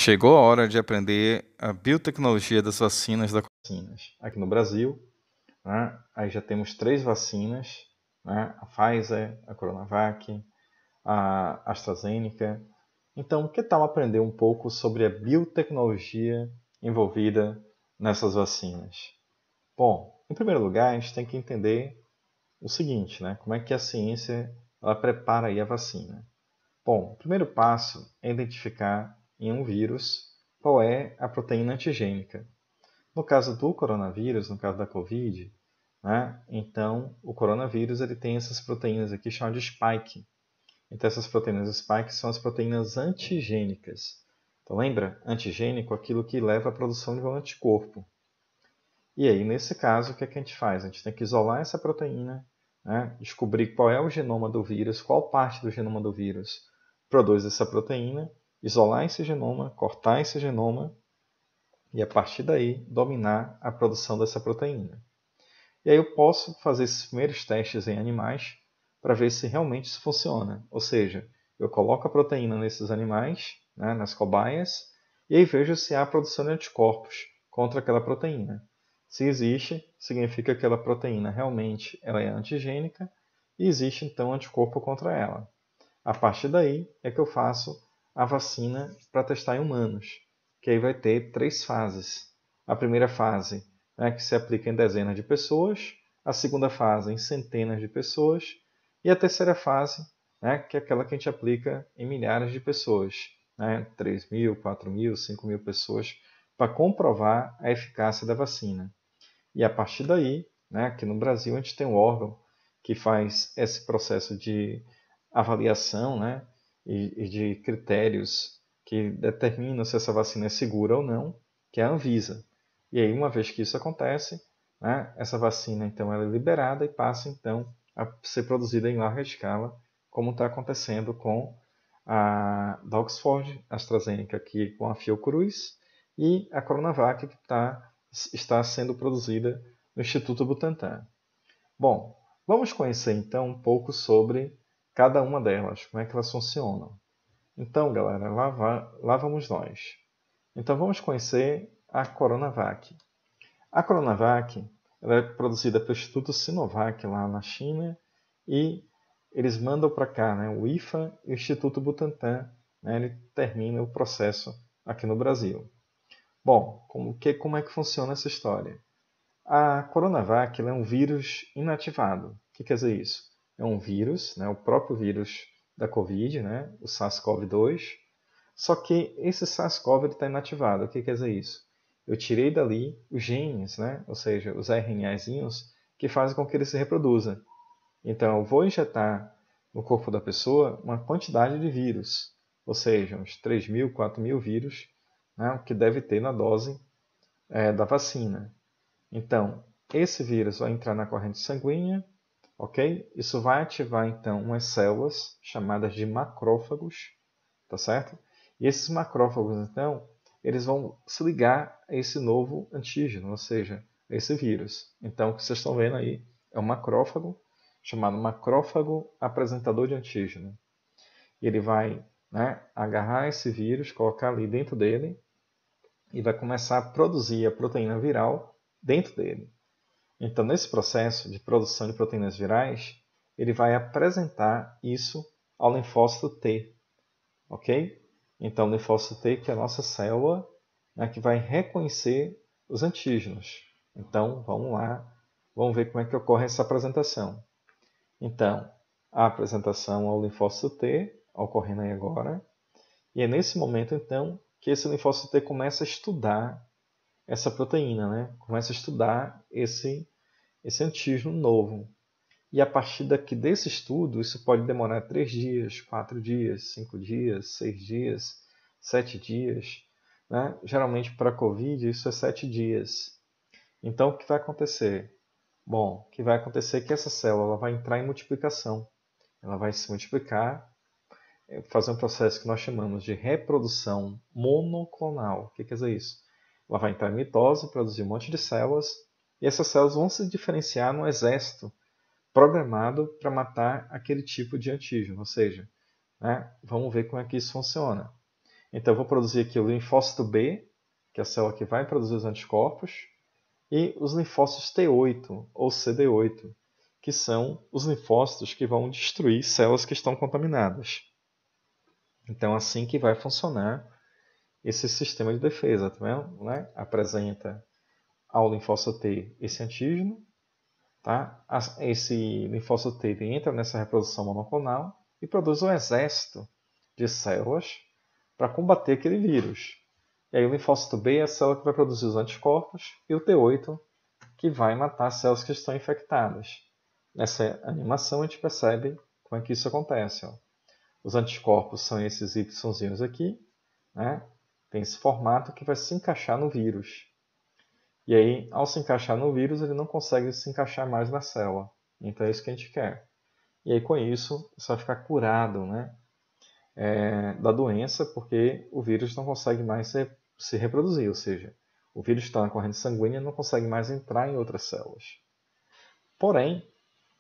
Chegou a hora de aprender a biotecnologia das vacinas da vacinas. Aqui no Brasil, né, aí já temos 3 vacinas, né, a Pfizer, a Coronavac, a AstraZeneca. Então, que tal aprender um pouco sobre a biotecnologia envolvida nessas vacinas? Bom, em primeiro lugar, a gente tem que entender o seguinte, né, como é que a ciência ela prepara aí a vacina. Bom, o primeiro passo é identificar em um vírus qual é a proteína antigênica. No caso do coronavírus, no caso da Covid, né, então o coronavírus ele tem essas proteínas aqui chamadas de spike. Então essas proteínas spike são as proteínas antigênicas. Então lembra? Antigênico, aquilo que leva à produção de um anticorpo. E aí, nesse caso, o que é que a gente faz? A gente tem que isolar essa proteína, né, descobrir qual é o genoma do vírus, qual parte do genoma do vírus produz essa proteína, isolar esse genoma, cortar esse genoma e, a partir daí, dominar a produção dessa proteína. E aí eu posso fazer esses primeiros testes em animais para ver se realmente isso funciona. Ou seja, eu coloco a proteína nesses animais, né, nas cobaias, e aí vejo se há produção de anticorpos contra aquela proteína. Se existe, significa que aquela proteína realmente ela é antigênica e existe então anticorpo contra ela. A partir daí é que eu faço a vacina para testar em humanos, que aí vai ter 3 fases. A primeira fase, né, que se aplica em dezenas de pessoas, a segunda fase em centenas de pessoas e a terceira fase, né, que é aquela que a gente aplica em milhares de pessoas, né, 3.000, 4.000, 5.000 pessoas, para comprovar a eficácia da vacina. E a partir daí, né, aqui no Brasil, a gente tem um órgão que faz esse processo de avaliação, né, e de critérios que determinam se essa vacina é segura ou não, que é a Anvisa. E aí, uma vez que isso acontece, né, essa vacina então ela é liberada e passa então a ser produzida em larga escala, como está acontecendo com a da Oxford, AstraZeneca aqui com a Fiocruz e a Coronavac que está sendo produzida no Instituto Butantan. Bom, vamos conhecer então um pouco sobre cada uma delas, como é que elas funcionam. Então, galera, lá vamos nós. Então, vamos conhecer a Coronavac. A Coronavac ela é produzida pelo Instituto Sinovac lá na China e eles mandam para cá, né, o IFA e o Instituto Butantan, né, ele termina o processo aqui no Brasil. Bom, como é que funciona essa história? A Coronavac é um vírus inativado. O que quer dizer isso? É um vírus, né, o próprio vírus da Covid, né, o SARS-CoV-2, só que esse SARS-CoV está inativado. O que quer dizer isso? Eu tirei dali os genes, né, ou seja, os RNAzinhos que fazem com que ele se reproduza. Então, eu vou injetar no corpo da pessoa uma quantidade de vírus, ou seja, uns 3.000, 4.000 vírus, né, que deve ter na dose da vacina. Então, esse vírus vai entrar na corrente sanguínea, ok? Isso vai ativar, então, umas células chamadas de macrófagos, tá certo? E esses macrófagos, então, eles vão se ligar a esse novo antígeno, ou seja, a esse vírus. Então, o que vocês estão vendo aí é um macrófago, chamado macrófago apresentador de antígeno. E ele vai, né, agarrar esse vírus, colocar ali dentro dele, e vai começar a produzir a proteína viral dentro dele. Então, nesse processo de produção de proteínas virais, ele vai apresentar isso ao linfócito T, ok? Então, o linfócito T, que é a nossa célula, né, que vai reconhecer os antígenos. Então, vamos lá, vamos ver como é que ocorre essa apresentação. Então, a apresentação ao linfócito T, ocorrendo aí agora, e é nesse momento, então, que esse linfócito T começa a estudar essa proteína, né? Começa a estudar esse antígeno novo. E a partir desse estudo, isso pode demorar 3 dias, 4 dias, 5 dias, 6 dias, 7 dias. Né? Geralmente para a Covid isso é 7 dias. Então o que vai acontecer? Bom, o que vai acontecer é que essa célula ela vai entrar em multiplicação. Ela vai se multiplicar, fazer um processo que nós chamamos de reprodução monoclonal. O que quer dizer isso? Ela vai entrar em mitose, produzir um monte de células, e essas células vão se diferenciar no exército programado para matar aquele tipo de antígeno, ou seja, né, vamos ver como é que isso funciona. Então eu vou produzir aqui o linfócito B, que é a célula que vai produzir os anticorpos, e os linfócitos T8 ou CD8, que são os linfócitos que vão destruir células que estão contaminadas. Então assim que vai funcionar esse sistema de defesa, tá vendo? Né? Apresenta ao linfócito T esse antígeno, tá? Esse linfócito T entra nessa reprodução monoclonal e produz um exército de células para combater aquele vírus. E aí o linfócito B é a célula que vai produzir os anticorpos e o T8 que vai matar as células que estão infectadas. Nessa animação a gente percebe como é que isso acontece. Ó. Os anticorpos são esses Yzinhos aqui, né? Tem esse formato que vai se encaixar no vírus. E aí, ao se encaixar no vírus, ele não consegue se encaixar mais na célula. Então é isso que a gente quer. E aí, com isso, você vai ficar curado, né? Da doença, porque o vírus não consegue mais se reproduzir, ou seja, o vírus está na corrente sanguínea e não consegue mais entrar em outras células. Porém,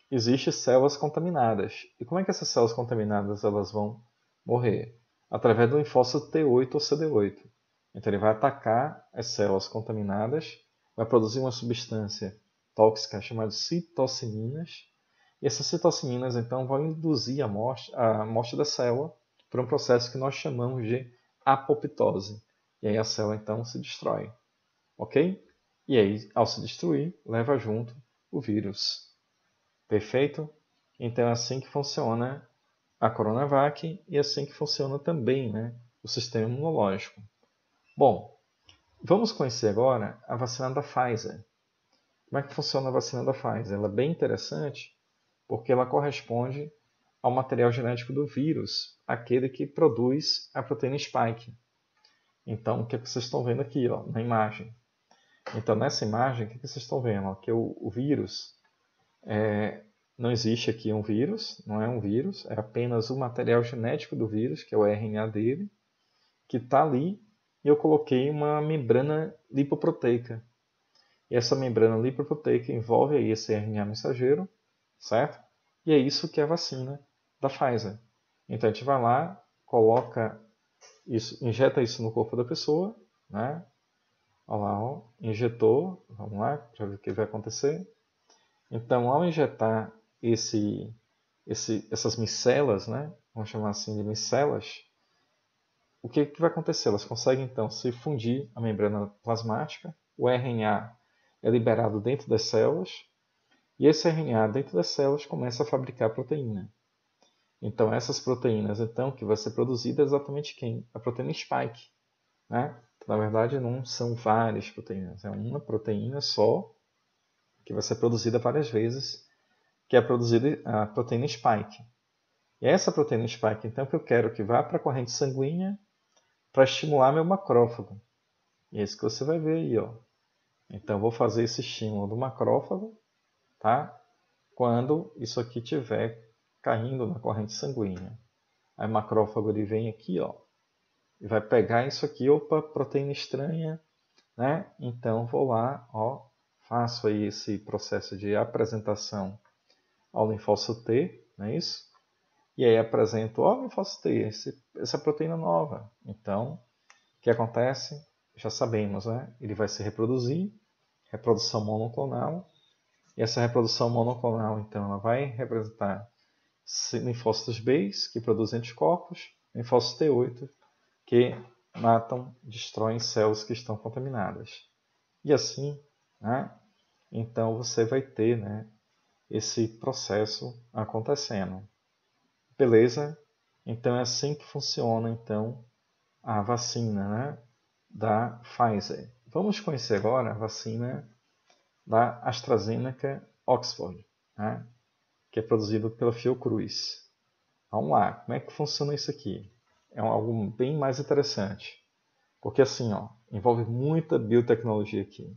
existem células contaminadas. E como é que essas células contaminadas elas vão morrer? Através do linfócito T8 ou CD8. Então ele vai atacar as células contaminadas, vai produzir uma substância tóxica chamada citocininas, e essas citocininas então vão induzir a morte da célula por um processo que nós chamamos de apoptose. E aí a célula então se destrói. Ok? E aí, ao se destruir, leva junto o vírus. Perfeito? Então é assim que funciona a Coronavac e é assim que funciona também, né, o sistema imunológico. Bom, vamos conhecer agora a vacina da Pfizer. Como é que funciona a vacina da Pfizer? Ela é bem interessante porque ela corresponde ao material genético do vírus, aquele que produz a proteína spike. Então, o que vocês estão vendo aqui, ó, na imagem? Então, nessa imagem, o que vocês estão vendo? Ó, que o vírus, não existe aqui um vírus, não é um vírus, é apenas o material genético do vírus, que é o RNA dele, que está ali, e eu coloquei uma membrana lipoproteica. E essa membrana lipoproteica envolve aí esse RNA mensageiro, certo? E é isso que é a vacina da Pfizer. Então a gente vai lá, coloca isso, injeta isso no corpo da pessoa, né? Olha lá, ó, injetou, vamos lá, para ver o que vai acontecer. Então, ao injetar essas micelas, né? Vamos chamar assim de micelas, o que vai acontecer? Elas conseguem então se fundir a membrana plasmática, o RNA é liberado dentro das células, e esse RNA dentro das células começa a fabricar proteína. Então essas proteínas então que vai ser produzida é exatamente quem? A proteína spike, né? Na verdade não são várias proteínas, é uma proteína só que vai ser produzida várias vezes, que é produzida a proteína spike. E é essa proteína spike então que eu quero que vá para a corrente sanguínea para estimular meu macrófago. E é isso que você vai ver aí, ó. Então eu vou fazer esse estímulo do macrófago, tá? Quando isso aqui estiver caindo na corrente sanguínea. Aí o macrófago ele vem aqui, ó, e vai pegar isso aqui, opa, proteína estranha, né? Então vou lá, ó, faço aí esse processo de apresentação ao linfócito T, não é isso? E aí apresento, ó, linfócito T, essa proteína nova. Então, o que acontece? Já sabemos, né? Ele vai se reproduzir, reprodução monoclonal, e essa reprodução monoclonal, então, ela vai representar linfócitos B, que produzem anticorpos, linfócitos T8, que matam, destroem células que estão contaminadas. E assim, né, então você vai ter, né, esse processo acontecendo. Beleza? Então é assim que funciona então a vacina, né, da Pfizer. Vamos conhecer agora a vacina da AstraZeneca Oxford, né, que é produzida pela Fiocruz. Vamos lá, como é que funciona isso aqui? É algo bem mais interessante, porque assim, ó, envolve muita biotecnologia aqui.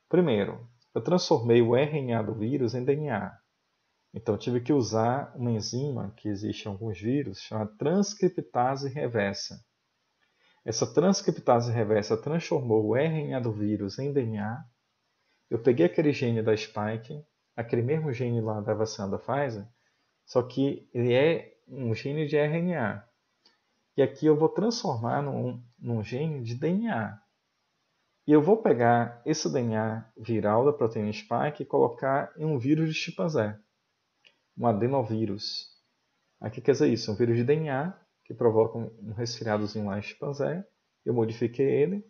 Primeiro, eu transformei o RNA do vírus em DNA. Então, eu tive que usar uma enzima que existe em alguns vírus, chamada transcriptase reversa. Essa transcriptase reversa transformou o RNA do vírus em DNA. Eu peguei aquele gene da spike, aquele mesmo gene lá da vacina da Pfizer, só que ele é um gene de RNA. E aqui eu vou transformar num gene de DNA. E eu vou pegar esse DNA viral da proteína spike e colocar em um vírus de chimpanzé, um adenovírus. Aqui quer dizer isso, um vírus de DNA que provoca um resfriadozinho lá em chimpanzé. Eu modifiquei ele.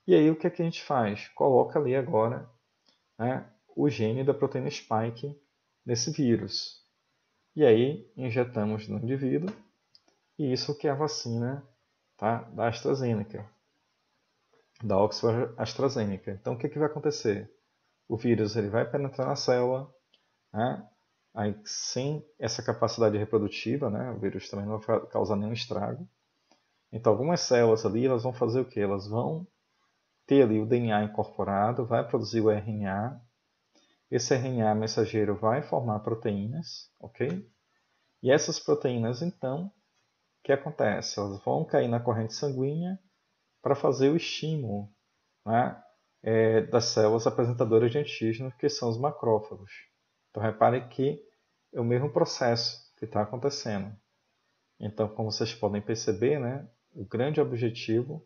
E aí o que é que a gente faz? Coloca ali agora, né, o gene da proteína spike nesse vírus. E aí injetamos no indivíduo. E isso que é a vacina, tá, da AstraZeneca, da Oxford AstraZeneca. Então o que, que vai acontecer? O vírus ele vai penetrar na célula, né? Aí, sem essa capacidade reprodutiva, né, o vírus também não vai causar nenhum estrago. Então algumas células ali elas vão fazer o quê? Elas vão ter ali o DNA incorporado, vai produzir o RNA. Esse RNA mensageiro vai formar proteínas, ok? E essas proteínas, então, o que acontece? Elas vão cair na corrente sanguínea para fazer o estímulo, né, das células apresentadoras de antígeno, que são os macrófagos. Então, repare que é o mesmo processo que está acontecendo. Então, como vocês podem perceber, né, o grande objetivo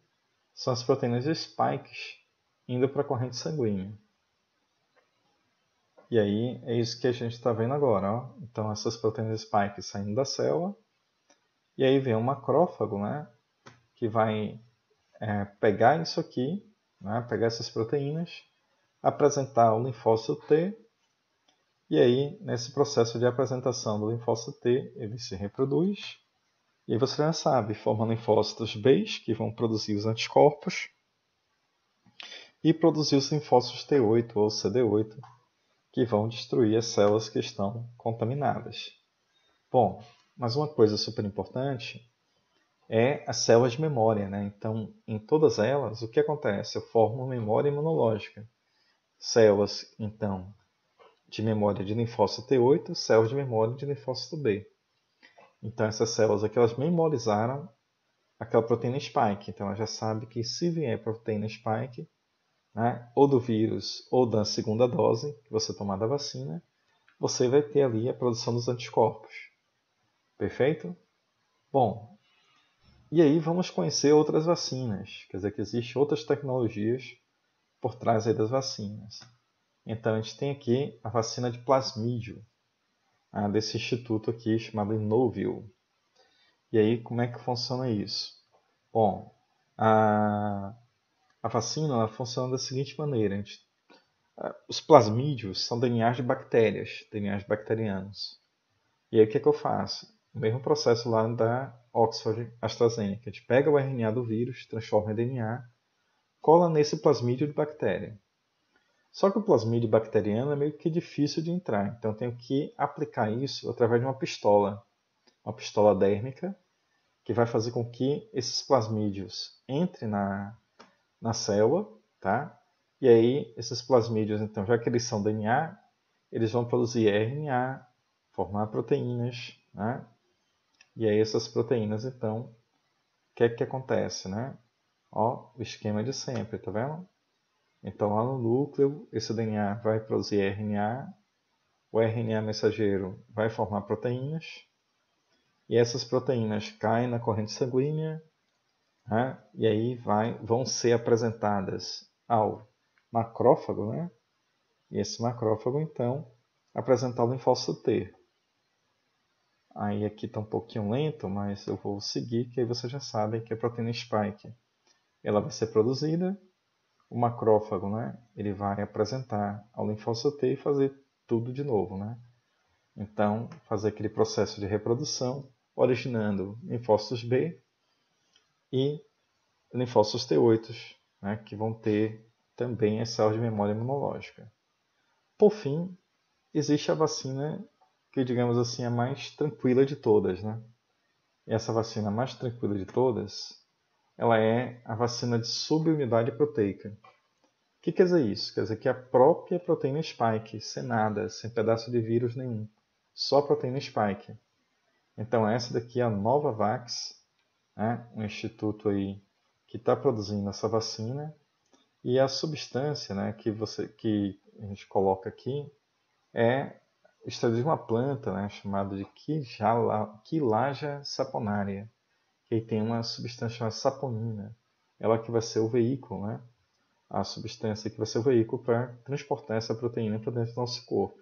são as proteínas de spikes indo para a corrente sanguínea. E aí é isso que a gente está vendo agora. Ó. Então, essas proteínas spike saindo da célula. E aí vem um macrófago, né, que vai pegar isso aqui, né, pegar essas proteínas, apresentar ao linfócito T. E aí, nesse processo de apresentação do linfócito T, ele se reproduz. E aí você já sabe, forma linfócitos B, que vão produzir os anticorpos, e produzir os linfócitos T8 ou CD8, que vão destruir as células que estão contaminadas. Bom, mas uma coisa super importante é as células de memória, né? Então, em todas elas, o que acontece? Eu formo memória imunológica. Células, então, de memória de linfócito T8, células de memória de linfócito B. Então, essas células aqui, elas memorizaram aquela proteína spike. Então, ela já sabe que se vier proteína spike, né, ou do vírus ou da segunda dose que você tomar da vacina, você vai ter ali a produção dos anticorpos. Perfeito? Bom, e aí vamos conhecer outras vacinas. Quer dizer que existem outras tecnologias por trás aí das vacinas. Então a gente tem aqui a vacina de plasmídio, desse instituto aqui chamado Inovio. E aí como é que funciona isso? Bom, a vacina ela funciona da seguinte maneira. Os plasmídios são DNAs de bactérias, DNAs bacterianos. E aí o que é que eu faço? O mesmo processo lá da Oxford AstraZeneca. A gente pega o RNA do vírus, transforma em DNA, cola nesse plasmídio de bactéria. Só que o plasmídio bacteriano é meio que difícil de entrar, então eu tenho que aplicar isso através de uma pistola dérmica, que vai fazer com que esses plasmídios entrem na célula, tá? E aí esses plasmídios, então, já que eles são DNA, eles vão produzir RNA, formar proteínas, né? E aí essas proteínas, então, o que é que acontece, né? Ó, o esquema de sempre, tá vendo? Então lá no núcleo, esse DNA vai produzir RNA, o RNA mensageiro vai formar proteínas, e essas proteínas caem na corrente sanguínea, né? E aí vão ser apresentadas ao macrófago, né? E esse macrófago, então, apresentar o linfócito T. Aí aqui está um pouquinho lento, mas eu vou seguir, que aí vocês já sabem que a proteína spike ela vai ser produzida, o macrófago, né, ele vai apresentar ao linfócito T e fazer tudo de novo, né? Então, fazer aquele processo de reprodução, originando linfócitos B e linfócitos T8, né, que vão ter também as células de memória imunológica. Por fim, existe a vacina que, digamos assim, é a mais tranquila de todas, né? E essa vacina mais tranquila de todas, ela é a vacina de subunidade proteica. O que quer dizer isso? Quer dizer que a própria proteína spike, sem nada, sem pedaço de vírus nenhum, só a proteína spike. Então essa daqui é a Novavax, né? Um instituto aí que está produzindo essa vacina, e a substância, né, que a gente coloca aqui é extraída de uma planta, né, chamada de Quilaja saponaria, que aí tem uma substância chamada saponina. Ela que vai ser o veículo, né? A substância que vai ser o veículo para transportar essa proteína para dentro do nosso corpo.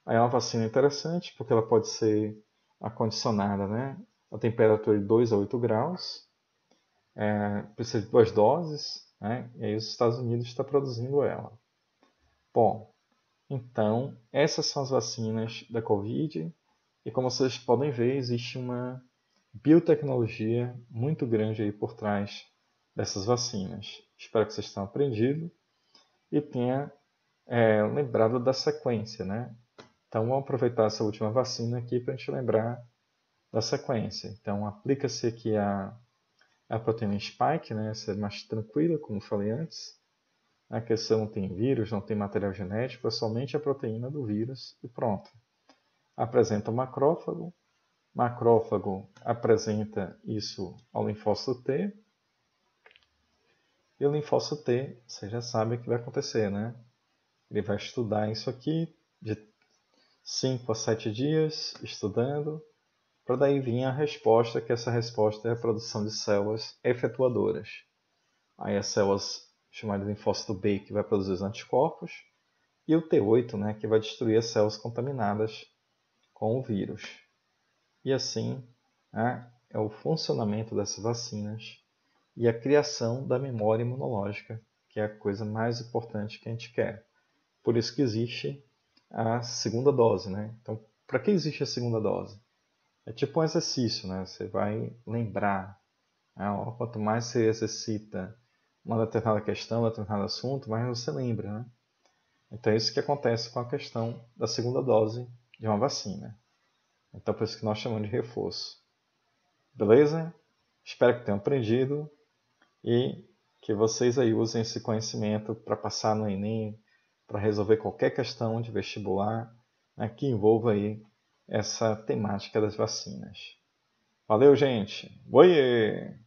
Aí é uma vacina interessante porque ela pode ser acondicionada, né? A temperatura de 2 a 8 graus. Precisa de 2 doses, né? E aí os Estados Unidos está produzindo ela. Bom, então essas são as vacinas da Covid. E como vocês podem ver, existe uma biotecnologia muito grande aí por trás dessas vacinas. Espero que vocês tenham aprendido e tenham lembrado da sequência, né? Então vamos aproveitar essa última vacina aqui para a gente lembrar da sequência. Então aplica-se aqui a proteína spike, né? Essa é mais tranquila, como falei antes. A questão não tem vírus, não tem material genético, é somente a proteína do vírus e pronto. Apresenta o macrófago. Macrófago apresenta isso ao linfócito T. E o linfócito T, você já sabe o que vai acontecer, né? Ele vai estudar isso aqui de 5 a 7 dias, estudando, para daí vir a resposta, que essa resposta é a produção de células efetuadoras. Aí as células chamadas de linfócito B, que vai produzir os anticorpos, e o T8, né, que vai destruir as células contaminadas com o vírus. E assim, né, é o funcionamento dessas vacinas e a criação da memória imunológica, que é a coisa mais importante que a gente quer. Por isso que existe a segunda dose, né? Então, para que existe a segunda dose? É tipo um exercício, né? Você vai lembrar. Quanto mais você exercita uma determinada questão, um determinado assunto, mais você lembra, né? Então é isso que acontece com a questão da segunda dose de uma vacina. Então por isso que nós chamamos de reforço. Beleza? Espero que tenham aprendido e que vocês aí usem esse conhecimento para passar no Enem, para resolver qualquer questão de vestibular, né, que envolva aí essa temática das vacinas. Valeu, gente! Oiê!